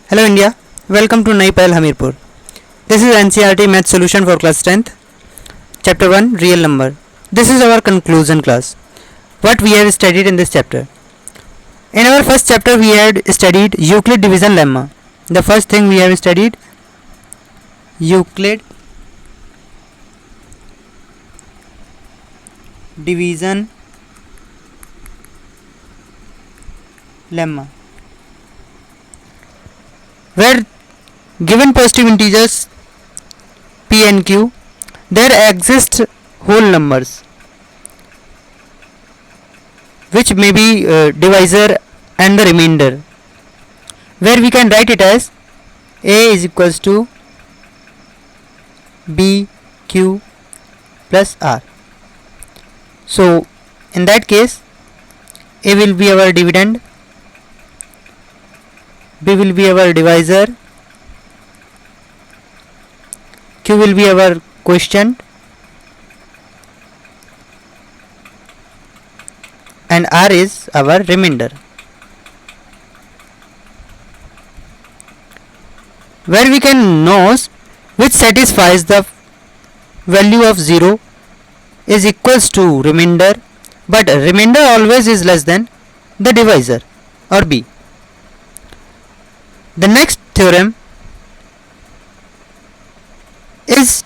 Hello India, welcome to Naipal Hamirpur. This is NCERT Math Solution for Class 10th, Chapter 1 Real Number. This is our conclusion class. What we have studied in this chapter. In our first chapter we had studied Euclid division lemma. The first thing we have studied Euclid division lemma, where given positive integers p and q, there exist whole numbers which may be divisor and the remainder, where we can write it as a is equals to b q plus r. So in that case a will be our dividend, b will be our divisor, q will be our quotient, and r is our remainder. Where we can know which satisfies the value of 0 is equals to remainder, but remainder always is less than the divisor or b. The next theorem is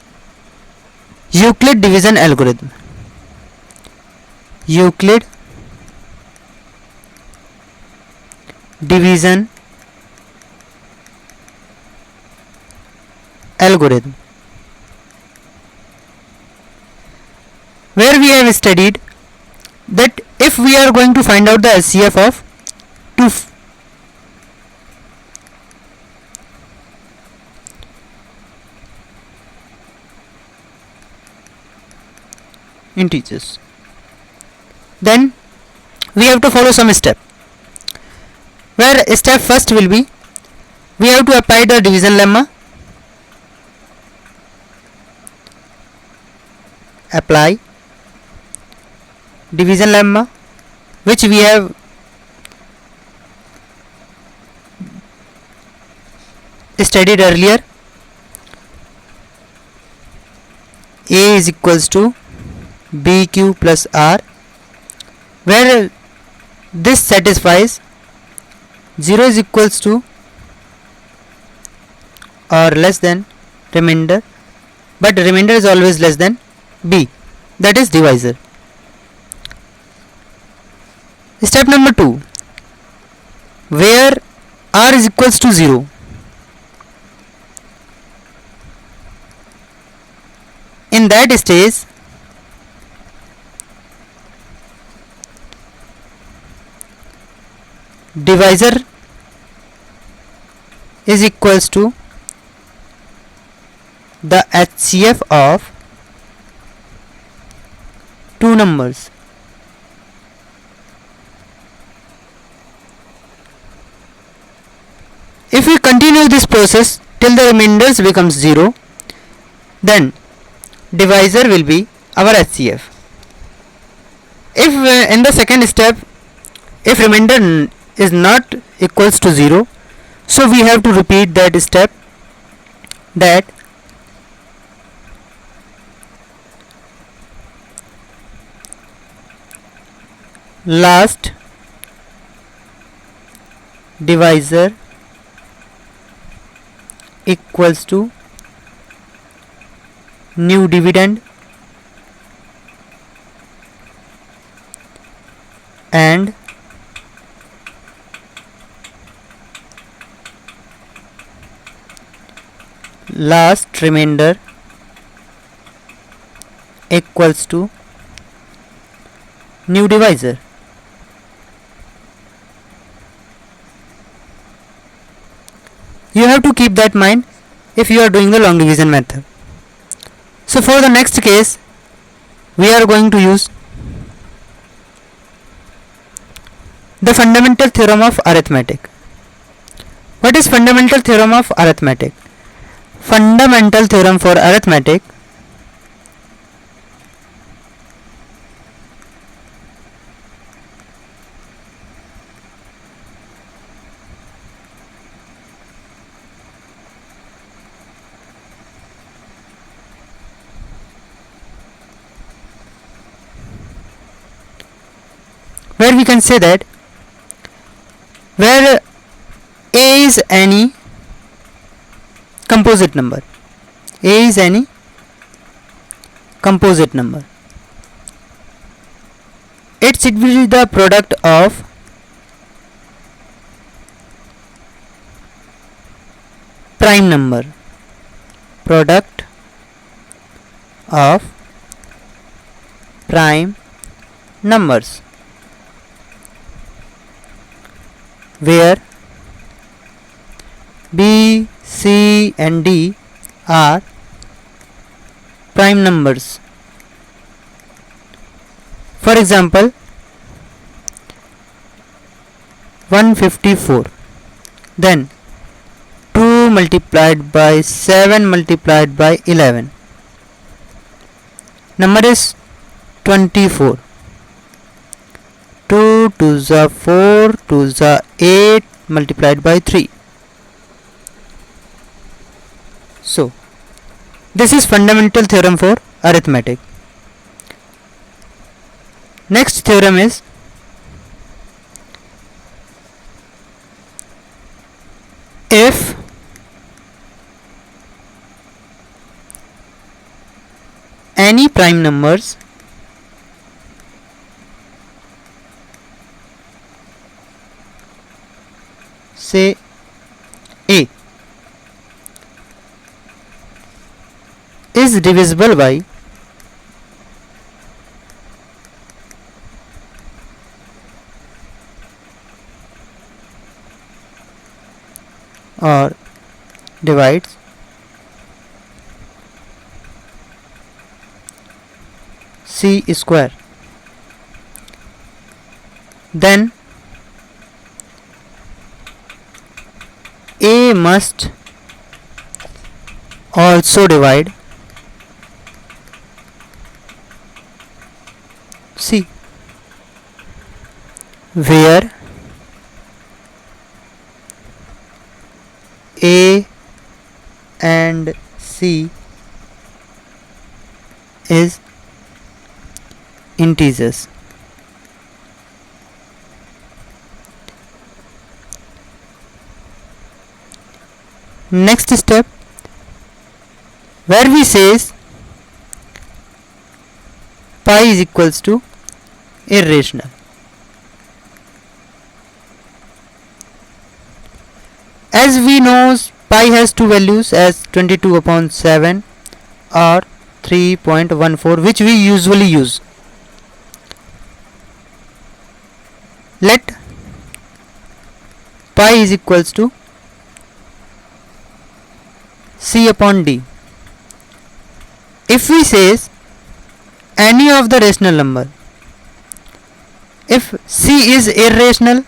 Euclid division algorithm. Euclid division algorithm, where we have studied that if we are going to find out the HCF of two integers, then we have to follow some step, where step first will be we have to apply the division lemma, apply division lemma, which we have studied earlier. A is equals to bq plus r, where this satisfies 0 is equals to or less than remainder, but remainder is always less than b, that is divisor. Step number 2, where r is equals to 0, in that stage divisor is equals to the HCF of two numbers. If we continue this process till the remainders becomes 0, then divisor will be our HCF. If in the second step, if remainder is not equals to 0, so we have to repeat that step, that last divisor equals to new dividend and last remainder equals to new divisor. You have to keep that in mind if you are doing the long division method. So for the next case we are going to use the fundamental theorem of arithmetic. What is fundamental theorem of arithmetic? Fundamental theorem for arithmetic where we can say that where a is any composite number, a is any composite number, it should be the product of prime number, product of prime numbers, where B, C and D are prime numbers. For example, 154, then 2 multiplied by 7 multiplied by 11, number is 24. 2 2s are 4, 2s are 8 multiplied by 3. So, this is fundamental theorem for arithmetic. Next theorem is if any prime numbers say A is divisible by or divides C square, then A must also divide C, where A and C is integers. Next step, where we says pi is equals to irrational. As we know, pi has two values as 22 upon 7 or 3.14, which we usually use. Let pi is equals to C upon D. If we says any of the rational number, if C is irrational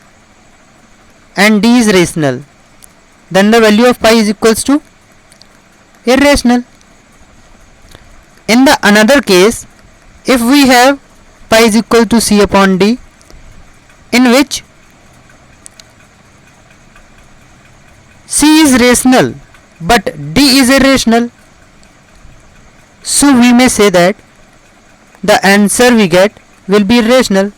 and D is rational, then the value of pi is equals to irrational. In the another case, if we have pi is equal to C upon D, in which C is rational but D is irrational, so we may say that the answer we get will be irrational.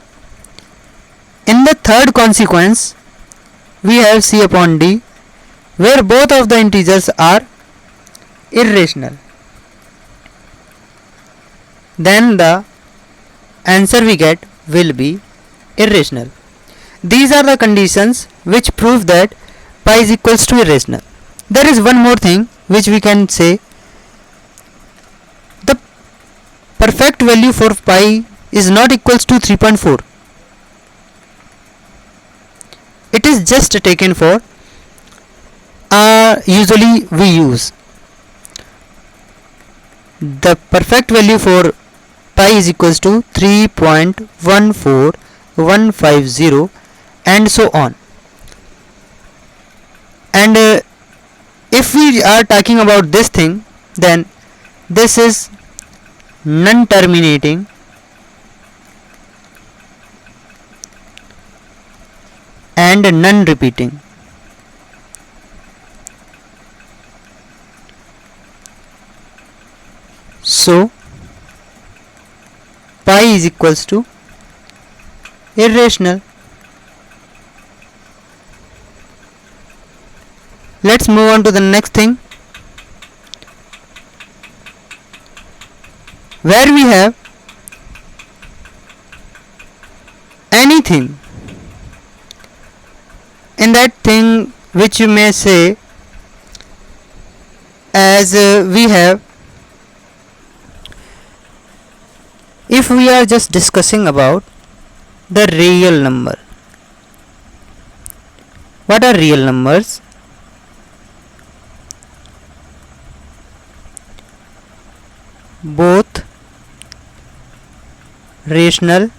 In the third consequence, we have C upon D, where both of the integers are irrational. Then the answer we get will be irrational. These are the conditions which prove that pi is equals to irrational. There is one more thing which we can say. The perfect value for pi is not equals to 3.4. It is just taken for usually we use. The perfect value for pi is equals to 3.14150 and so on. And if we are talking about this thing, then this is non-terminating and non-repeating. So pi is equals to irrational. Let's move on to the next thing, where we have anything. In that thing which you may say as we have, if we are just discussing about the real number. What are real numbers? Both rational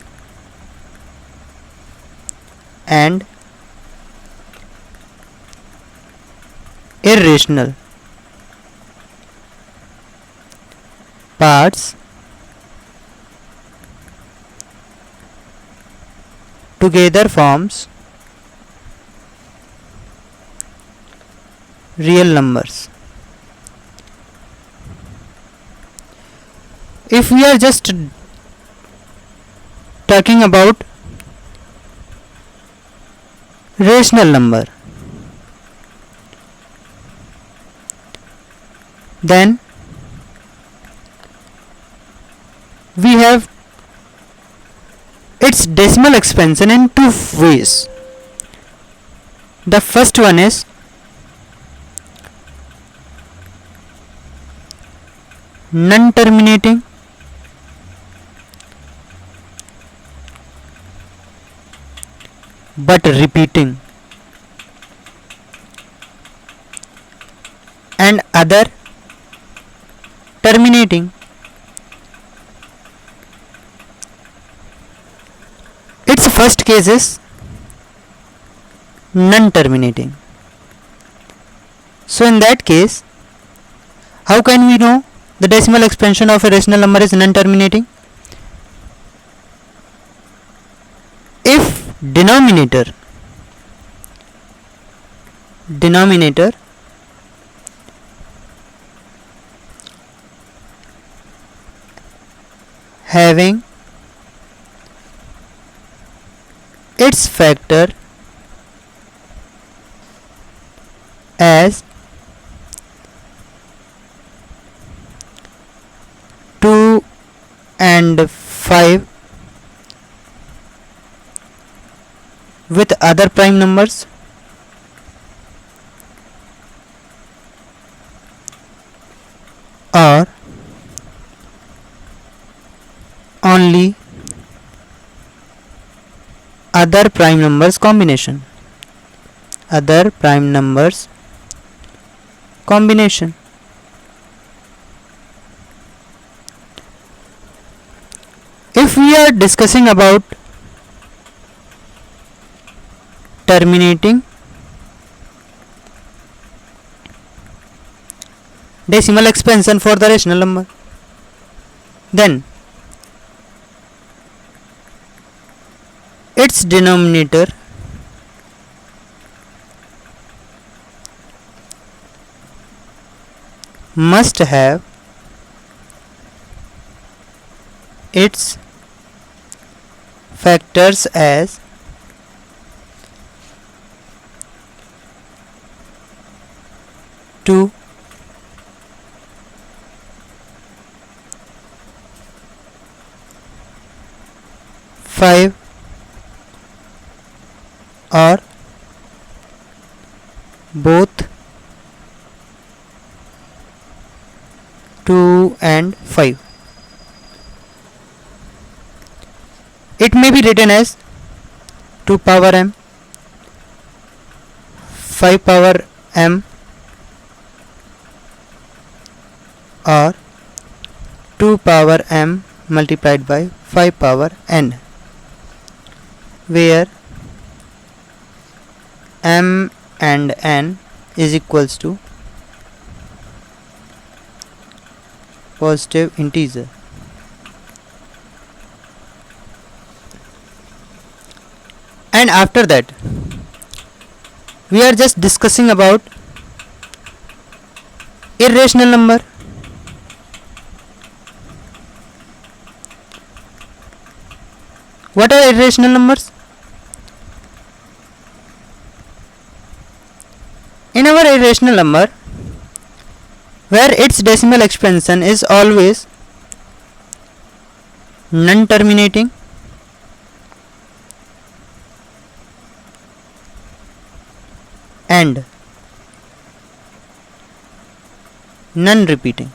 and irrational parts together forms real numbers. If we are just talking about rational number, then we have its decimal expansion in two ways. The first one is non-terminating, but repeating, and other terminating. Its first case is non-terminating. So in that case, how can we know the decimal expansion of a rational number is non-terminating? If denominator having its factor as 2 and 5 with other prime numbers, or only other prime numbers combination. If we are discussing about terminating decimal expansion for the rational number, then its denominator must have its factors as 2, 5, or both 2 and 5. It may be written as 2 power m, 5 power m, or 2 power m multiplied by 5 power n, where m and n is equals to positive integer. And after that, we are just discussing about irrational number. What are irrational numbers? In our irrational number, where its decimal expansion is always non-terminating and non-repeating.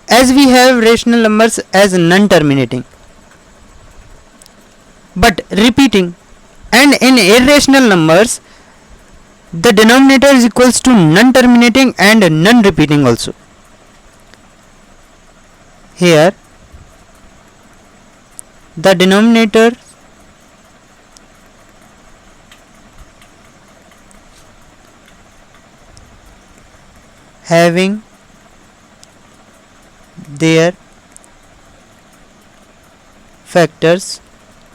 As we have rational numbers as non-terminating but repeating, and in irrational numbers the denominator is equals to non-terminating and non-repeating also. Here the denominator having their factors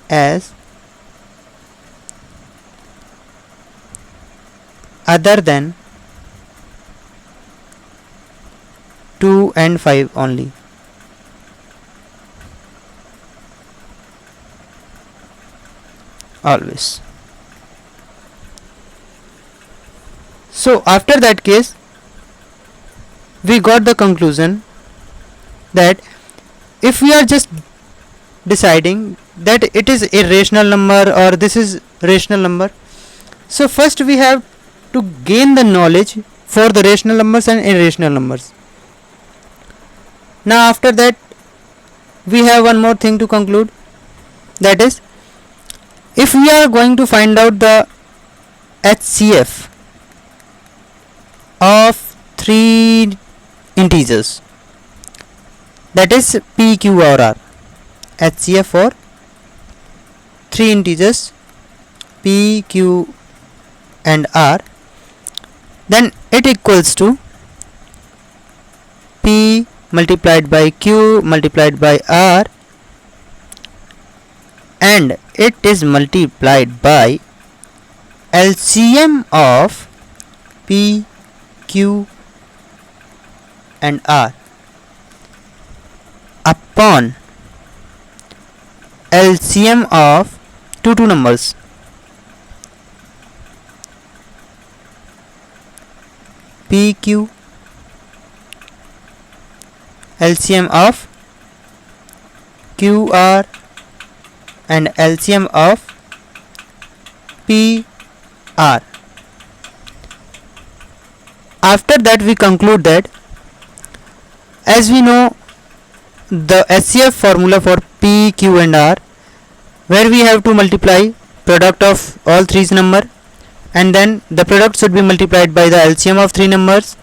as other than 2 and 5 only. Always. So after that case, we got the conclusion that if we are just deciding that it is irrational number or this is rational number, so first we have to gain the knowledge for the rational numbers and irrational numbers. Now after that we have one more thing to conclude, that is, if we are going to find out the HCF of 3 integers, that is P, Q or R, HCF for 3 integers P, Q and R, then it equals to P multiplied by Q multiplied by R, and it is multiplied by LCM of P, Q and R upon LCM of two numbers, PQ, LCM of QR and LCM of PR. After that we conclude that, as we know the HCF formula for P, Q and R, where we have to multiply product of all 3 number, and then the product should be multiplied by the LCM of 3 numbers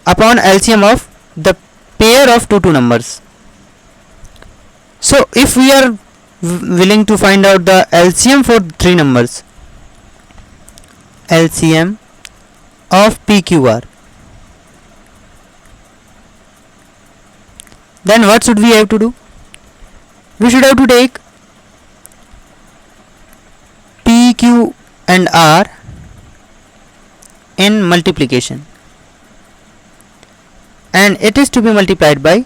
upon LCM of the pair of two numbers. So if we are willing to find out the LCM for 3 numbers, LCM of PQR, then what should we have to do? We should have to take P, Q and R in multiplication, and it is to be multiplied by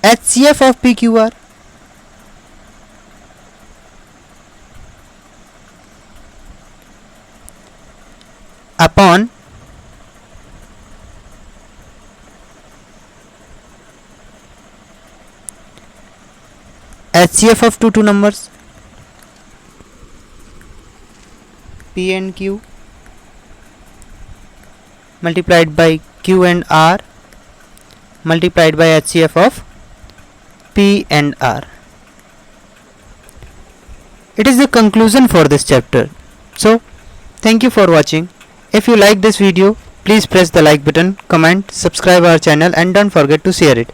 HCF of PQR upon HCF of two numbers, P and Q multiplied by Q and R multiplied by HCF of P and R. It is the conclusion for this chapter. So thank you for watching. If you like this video, please press the like button, comment, subscribe our channel and don't forget to share it.